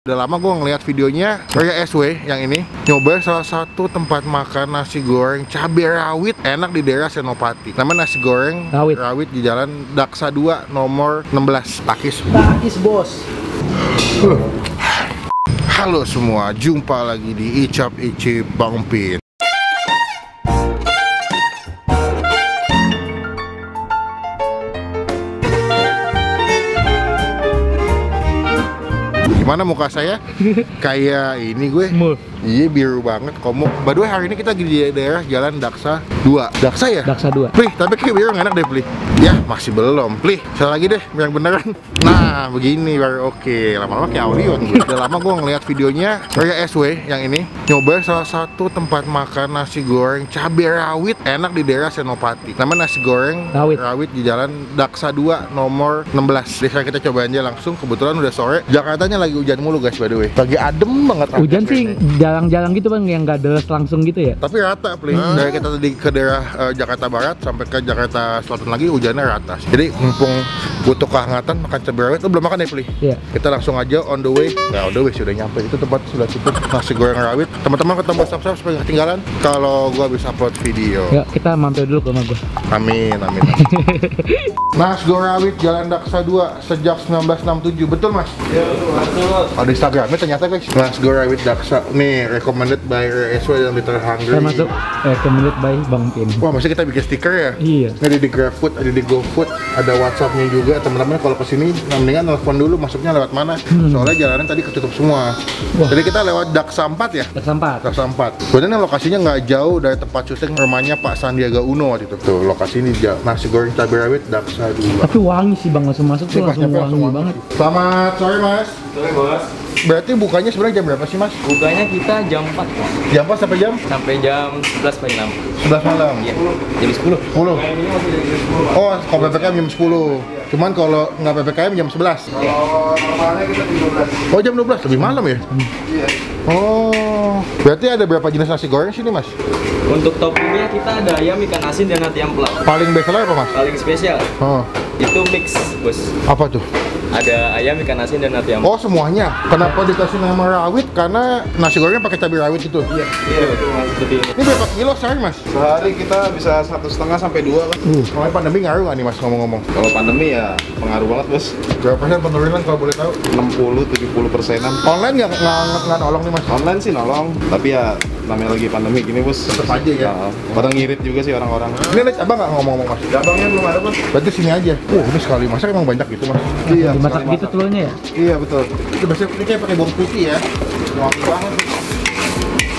Udah lama gue ngeliat videonya Raya SW yang ini nyoba salah satu tempat makan nasi goreng cabai rawit enak di daerah Senopati. Namanya nasi goreng rawit di Jalan Daksa 2 nomor 16 Pakis. Bos. Halo semua, jumpa lagi di Icap Icip Bang Pin. Gimana muka saya? Kayak ini gue. Iya, biru banget, komo. By the way, hari ini kita di daerah Jalan Daksa 2. Daksa ya? Daksa 2. Plih, tapi kayak biru enak deh, Plih. Ya, masih belum. Plih, sekali lagi deh, yang beneran. Nah, begini baru oke. Lama-lama kayak audio gue. Udah lama gue ngeliat videonya Raya SW yang ini nyoba salah satu tempat makan nasi goreng cabai rawit enak di daerah Senopati. Namanya nasi goreng rawit di Jalan Daksa 2 nomor 16. Jadi kita coba aja langsung. Kebetulan udah sore. Jakartanya lagi hujan mulu guys, by the way. Lagi adem banget. Hujan sih jarang-jarang gitu bang, yang nggak deras langsung gitu ya. Tapi rata, Plih. Dari kita tadi ke daerah Jakarta Barat sampai ke Jakarta Selatan lagi hujannya rata. Jadi mumpung butuh kehangatan makan cabai rawit. Lu belum makan ya, Plih? Iya. Kita langsung aja on the way. Nah, on the way sudah nyampe. Itu tempat sudah tutup nasi goreng rawit. Teman-teman ketemu subscribe supaya nggak ketinggalan kalau gua bisa upload video. Ya, kita mampir dulu ke rumah gua. Amin, amin. Nasi goreng rawit Jalan Daksa 2 sejak 1967. Betul, Mas? Iya, betul. Oh, di Instagramnya ternyata guys. Nasi goreng rawit Daksa. Nih, recommended by SW dan Little Hungry. Saya masuk recommended by Bang Pin. Wah, masih kita bikin stiker ya? Iya. Ini ada di GrabFood, ada di GoFood, ada WhatsApp-nya juga. Teman-teman kalau kesini, mendingan telepon dulu masuknya lewat mana. Soalnya jalanan tadi ketutup semua. Wah. Jadi kita lewat Daksa 4 ya? Daksa 4. Daksa 4. Sebenarnya lokasinya nggak jauh dari tempat syuting rumahnya Pak Sandiaga Uno waktu itu. Tuh, lokasi ini nasi goreng cabai rawit Daksa 2. Tapi wangi sih bang, langsung masuk tuh langsung wangi banget. Selamat sore, Mas. Sore, Bos. Berarti bukanya sebenarnya jam berapa sih, Mas? Bukanya kita jam 4, Bos. Jam apa sampai jam? Sampai jam 11 pagi 6. 11 malam. Iya. Jam 10. 10. Oh, kalau PPKM jam 10. Cuman kalau nggak PPKM jam 11. Kalau normalnya kita jam 12. Oh, jam 12, lebih malam ya? Iya. Oh, berarti ada berapa jenis nasi goreng sini, Mas? Untuk toppingnya kita ada ayam, ikan asin, dan ati ampela. Paling best seller apa, Mas? Paling spesial Oh, itu mix, Bos. apa tuh? Ada ayam, ikan asin, dan ati ampela. Oh, semuanya. Kenapa dikasih nama rawit? Karena nasi gorengnya pakai cabai rawit itu. Iya, betul, Mas. Seperti ini. Ini berapa kilo sehari, Mas? Sehari kita bisa 1,5 sampai 2 lah. Kalau pandemi ngaruh nggak nih, Mas, ngomong-ngomong? Kalau pandemi ya pengaruh banget bos. Berapa persen penurunan kalau boleh tahu? 60-70%an. Online nggak nolong nih, Mas? Online sih nolong, tapi ya namanya lagi pandemi gini bos. Tetep aja ya? Pada ngirit juga sih orang-orang. Ini lihat abang nggak ngomong-ngomong, Mas? Gabangnya belum ada bos. Berarti sini aja. Ini sekali masak emang banyak gitu, Mas? Iya. Dimasak sekali gitu telurnya ya? Iya betul. Itu biasanya ini kayak pakai bawang putih ya. Wangi banget.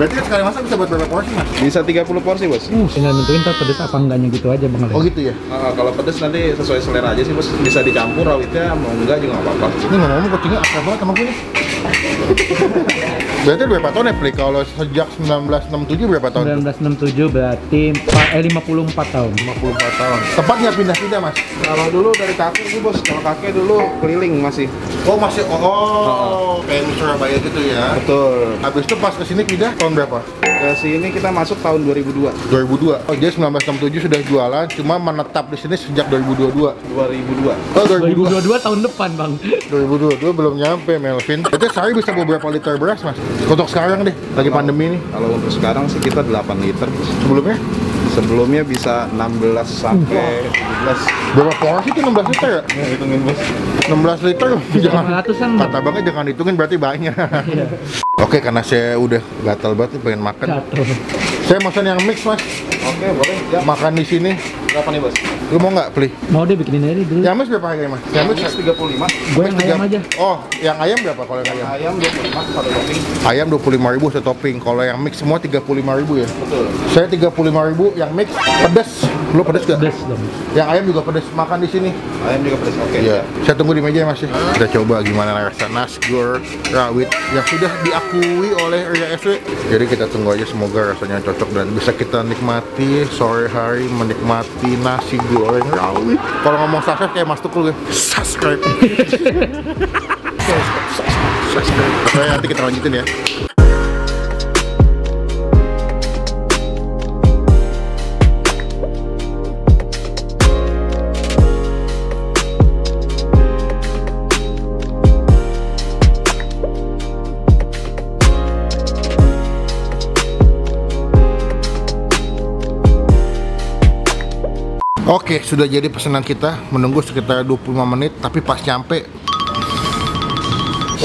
Berarti kan sekali masak bisa buat berapa porsi, Mas? Bisa 30 porsi bos. Tinggal nentuin ntar pedes apa enggaknya gitu aja bang. Oh gitu ya? Kalau pedes nanti sesuai selera aja sih bos. Bisa dicampur rawitnya, mau enggak juga nggak apa-apa. Ini ngomong-ngomong kucingnya akrab banget sama gue nih. Berarti berapa tahun ya, Plik? Kalau sejak 1967 berapa tahun? 1967 berarti 54 tahun. 54 tahun. Tepatnya pindah-pindah, Mas? Kalau dulu dari kakek sih bos. Kalau kakek dulu keliling masih. Oh masih, kayak di Surabaya gitu ya? Betul. Habis itu pas kesini pindah tahun berapa? Ke sini kita masuk tahun 2002. 2002. Oh, jadi 1967 sudah jualan, cuma menetap di sini sejak 2022. 2002. Oh, 2022. 2022 tahun depan bang. 2022 belum nyampe, Melvin. Berarti sehari bisa bawa berapa liter beras, Mas? Untuk sekarang deh, lagi pandemi nih. Kalau untuk sekarang sih kita 8 liter bos. Sebelumnya? Sebelumnya bisa 16 sampai 17. Berapa porsi itu 16 liter ya? Ya, hitungin bos. 16 liter jangan, 500-an, Bang. kata abangnya jangan hitungin, berarti banyak. Iya. Oke, karena saya udah gatal banget nih, pengen makan. Jatuh. Saya pesan yang mix, Mas. Oke, boleh. Ya, Makan di sini. berapa nih bos? Lu mau nggak, Pli? Mau deh bikinin aja dulu. Yang mix berapa harganya, Mas? Yang mix Mix 35. Gue yang ayam aja. Oh, yang ayam berapa kalau yang ayam? Ayam 25 satu topping. Ayam 25.000 satu topping. Kalau yang mix semua 35.000 ya? Betul. Saya 35.000 yang mix pedas. Lu pedas gak? Pedes dong. Yang ayam juga pedas. Makan di sini. Ayam juga pedas. Oke. Iya. Saya tunggu di meja ya, Mas. Kita coba gimana rasa nasi goreng rawit yang sudah diakui oleh Raya SW. Jadi kita tunggu aja, semoga rasanya cocok dan bisa kita nikmati sore hari, menikmati nasi goreng rawit. Kalau ngomong subscribe kayak Mas Tukul ya. Subscribe. Subscribe. Oke, nanti kita lanjutin ya. Oke, sudah jadi pesanan kita. Menunggu sekitar 25 menit, tapi pas nyampe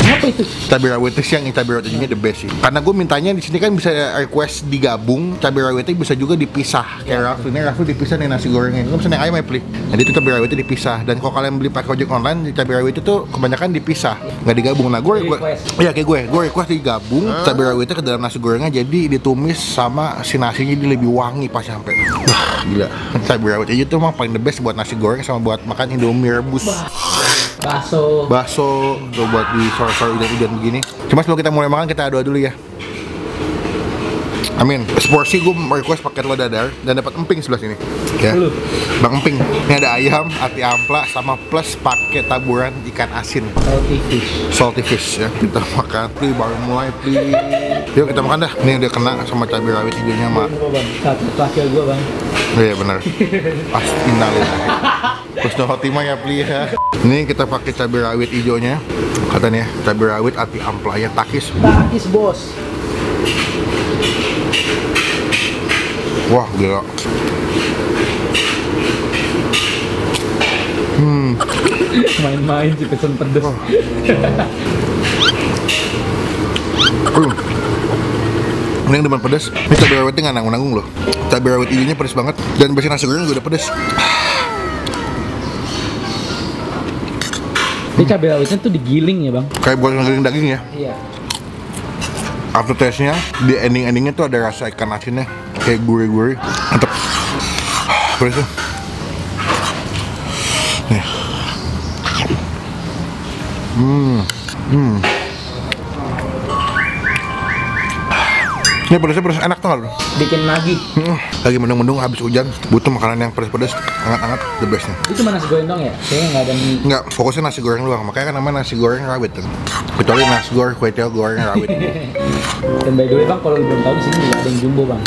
Apa itu? cabai rawit yang cabai rawitnya the best sih. Karena gue mintanya di sini kan bisa request digabung, cabai rawitnya bisa juga dipisah. Kayak Raffi ini, Raffi dipisah nih nasi gorengnya. Gue pesen yang ayam ya, Pli. Jadi itu cabai rawitnya dipisah. Dan kalau kalian beli pakai ojek online, cabai rawit itu kebanyakan dipisah, nggak digabung. Nah, gue iya kayak gue request digabung cabai rawitnya ke dalam nasi gorengnya, jadi ditumis sama si nasinya, jadi lebih wangi pas sampai. Wah, gila. Cabai rawit aja tuh emang paling the best buat nasi goreng sama buat makan Indomie rebus. Bakso tuh buat di sore-sore hujan-hujan begini. Cuma sebelum kita mulai makan, kita doa dulu ya. Amin. Seporsi gue request pakai telur dadar dan dapat emping sebelah sini. Ya. Bang Emping. Ini ada ayam, ati ampla sama plus pakai taburan ikan asin. Salty fish ya. Kita makan, Pli, baru mulai, Pli. Yuk kita makan dah. Ini udah kena sama cabai rawit hijaunya, Mak. Satu terakhir gua, Bang. Iya benar. Pasti innalillahi. Husnul khotimah ya, Pli ya. Ini kita pakai cabai rawit hijaunya. Katanya cabai rawit ati ampla ya, takis. Takis, Bos. Wah, gila. Main-main sih pesen pedes. Ini yang depan pedas. Ini cabai rawitnya nggak nanggung-nanggung loh. Cabai rawit hijaunya pedas banget. Dan besi nasi goreng juga udah pedas. Ini cabai rawitnya tuh digiling ya, Bang? Kayak buat ngegiling daging ya. Iya. Aftertaste-nya di ending-endingnya tuh ada rasa ikan asinnya. Kayak gurih-gurih. Mantap. Pedas tuh. Nih. Ini pedasnya pedas enak tuh nggak lu? Bikin nagih. Lagi mendung-mendung habis hujan, butuh makanan yang pedas-pedas, hangat-hangat, the bestnya. Itu cuma nasi goreng dong ya? Kayaknya nggak ada mie. Enggak, fokusnya nasi goreng doang, makanya kan namanya nasi goreng rawit tuh. Kecuali nasi goreng kue tiaw goreng rawit. Dan by the way, Bang, kalau lu belum tahu di sini juga ada yang jumbo, Bang.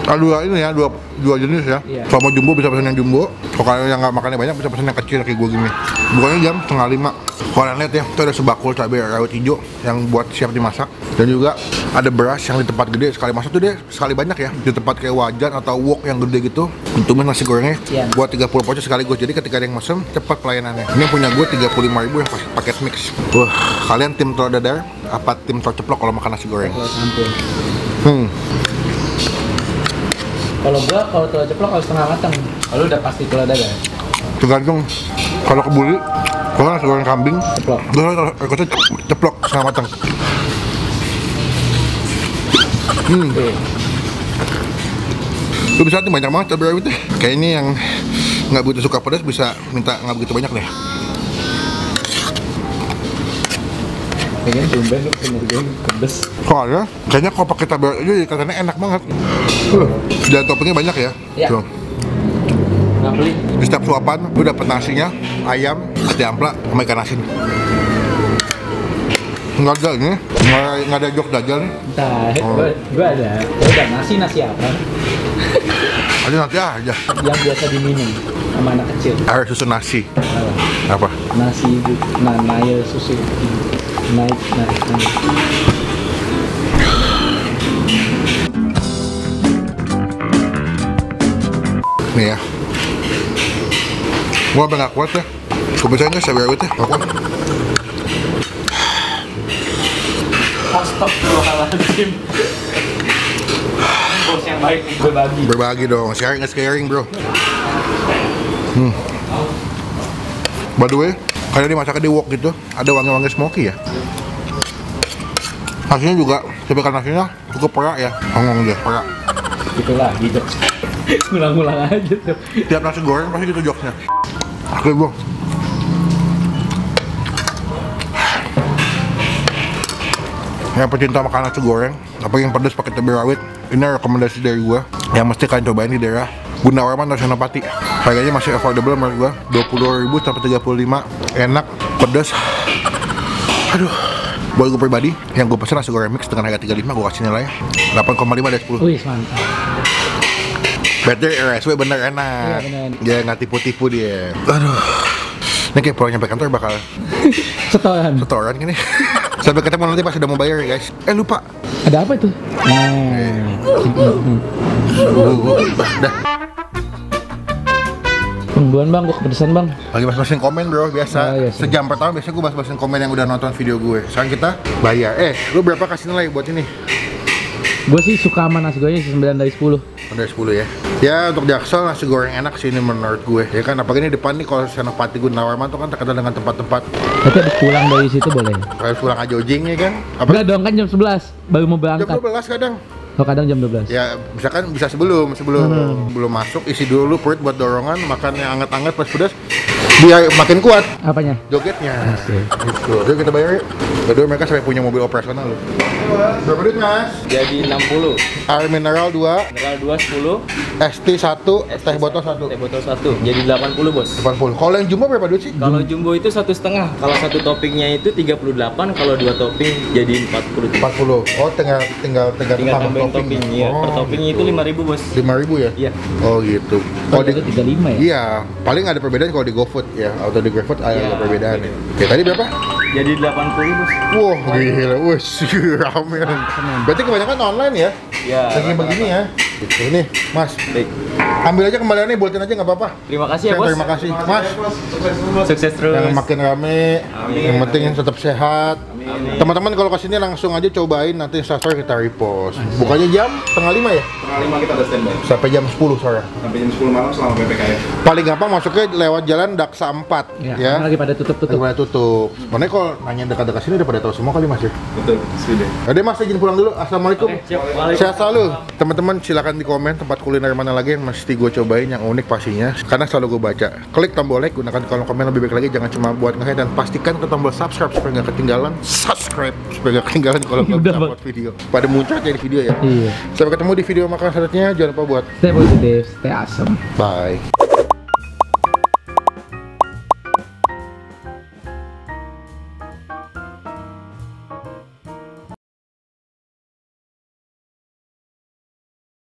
Dua ini ya, dua jenis ya. Iya. Kalau mau jumbo bisa pesan yang jumbo, kalau kalian yang nggak makannya banyak bisa pesan yang kecil kayak gue gini. Bukannya jam 4:30. Kalau kalian lihat ya, itu ada sebakul cabai rawit hijau yang buat siap dimasak. Dan juga ada beras yang di tempat gede, sekali masak tuh dia sekali banyak ya. Di tempat kayak wajan atau wok yang gede gitu, tumis nasi gorengnya buat 30 porsi sekaligus. Jadi ketika ada yang mesen, cepat pelayanannya. Ini yang punya gue 35.000 yang paket mix. Wah, kalian tim telur dadar apa tim telur ceplok kalau makan nasi goreng? Kalau telur ceplok harus setengah matang. Kalau udah pasti telur dadar. Tergantung. Kalau kebuli, kalau nasi goreng kambing, Ceplok. gue ceplok setengah matang. Lu bisa nanti banyak banget cabai rawitnya. Kayak ini yang nggak begitu suka pedas bisa minta nggak begitu banyak deh. Kayaknya tumben lu pengen pedes. Soalnya kayaknya kalau pakai cabai rawit itu katanya enak banget. Dan toppingnya banyak ya. Iya. Tuh. Nggak beli. Di setiap suapan lu dapet nasinya, ayam, ati ampla, sama ikan asin. Nggak ada ini, nggak ada jok dajal nih. Entah, gue ada. Udah nasi apa? Ada nanti aja. Yang biasa diminum sama anak kecil. Air susu nasi. Apa? Nasi nail susu. Naik. Nih ya. Gua udah nggak kuat ya. Kebiasaan nggak cabai rawit ya, nggak kuat. Astagfirullahaladzim. Bos yang baik berbagi. Berbagi dong, sharing bro. By the way, kayak dimasaknya di wok gitu, ada wangi-wangi smoky ya. Nasinya juga, tipikal nasinya cukup perak ya, ngomong dia perak. Gitu lah, gitu. Ngulang-ngulang aja tuh. Tiap nasi goreng pasti gitu joknya. Oke bro. Yang pecinta makan nasi goreng, apalagi yang pedas pakai cabai rawit, ini rekomendasi dari gua yang mesti kalian cobain di daerah Gunawarman atau Senopati. Harganya masih affordable menurut gua, 20.000 sampai 35, enak, pedas. Aduh, buat gue pribadi, yang gue pesen nasi goreng mix dengan harga 35, gue kasih nilai 8,5 dari 10. Wih, mantap. Better RSW bener enak. Iya, bener. Dia nggak tipu-tipu dia. Aduh, ini kayak pulang nyampe kantor bakal setoran gini. Sampai ketemu nanti pas udah mau bayar ya guys. Lupa. Ada apa itu? Dah. Tungguan bang, gue kepedesan bang. Lagi bahas-bahasin komen bro, biasa. Oh, iya sih. Sejam pertama biasanya gue bahas-bahasin komen yang udah nonton video gue. Sekarang kita bayar. Lu berapa kasih nilai buat ini? Gue sih suka sama nasi gorengnya sih 9 dari 10. Dari 10 ya. Ya untuk Jaksel nasi goreng enak sih ini menurut gue. Ya kan apalagi ini depan nih kalau Senopati Gunawarman tuh kan terkenal dengan tempat-tempat. Tapi habis pulang dari situ boleh. Harus pulang aja ojeng ya kan? Enggak dong kan jam 11 baru mau Jam berangkat. 12 kadang. Oh kadang jam 12. Ya misalkan bisa sebelum belum masuk isi dulu perut buat dorongan, makan yang anget-anget pas pedas biar makin kuat Apanya? jogetnya. Gitu. Yuk kita bayar yuk. Kedua mereka sampai punya mobil operasional loh. Berapa duit mas? Jadi 60. Air mineral 2, Mineral 2 10. ST 1, teh botol 1. Teh botol 1. Jadi 80 bos. 80. Kalau yang jumbo berapa duit sih? Kalau jumbo itu 1,5. Kalau satu toppingnya itu 38. Kalau 2 topping jadi 40. 40. Oh tinggal Tinggal tambah tambahin topping. Iya. Oh, Per toppingnya itu 5.000 bos. 5.000 ya? Iya. Oh gitu. Oh, Kalau di itu 35 ya? Iya, paling ada perbedaan kalau di GoFood ya, atau di GrabFood ada Iya, perbedaan ya. beda. Oke, tadi berapa? Jadi 80 bos. Wah, gila, wih, rame. Berarti kebanyakan online ya? Ya. Lagi begini ya. Gitu nih, Mas. Baik. Ambil aja kembaliannya, buatin aja nggak apa-apa. Terima kasih ya Oke, bos. terima kasih, Mas. Sukses terus. Yang makin rame, Amin. yang penting tetap sehat. Amin. Teman-teman kalau kesini langsung aja cobain, nanti Instastory kita repost. Bukannya jam 4:30 ya? Setengah 5 kita ada standby. Sampai jam 10 sore. Sampai jam 10 malam selama PPKM. Paling gampang masuknya lewat jalan Daksa 4 Ya, ya. lagi pada tutup-tutup. Lagi pada tutup. Makanya kalau nanya dekat-dekat sini udah pada tahu semua kali Mas ya. Betul, sudah. Jadi Mas izin pulang dulu. Assalamualaikum. Oke, siap. Waalaikumsalam. Sehat selalu. Teman-teman silakan di komen tempat kuliner mana lagi yang mesti gue cobain yang unik pastinya. Karena selalu gue baca. Klik tombol like, gunakan kolom komen lebih baik lagi. Jangan cuma buat nge-like dan pastikan ke tombol subscribe supaya nggak ketinggalan. Subscribe supaya nggak ketinggalan kalau gue Udah, upload video. Pada muncul aja di video ya. Iya. Sampai ketemu di video makan selanjutnya. Jangan lupa buat Stay positif, stay awesome. bye.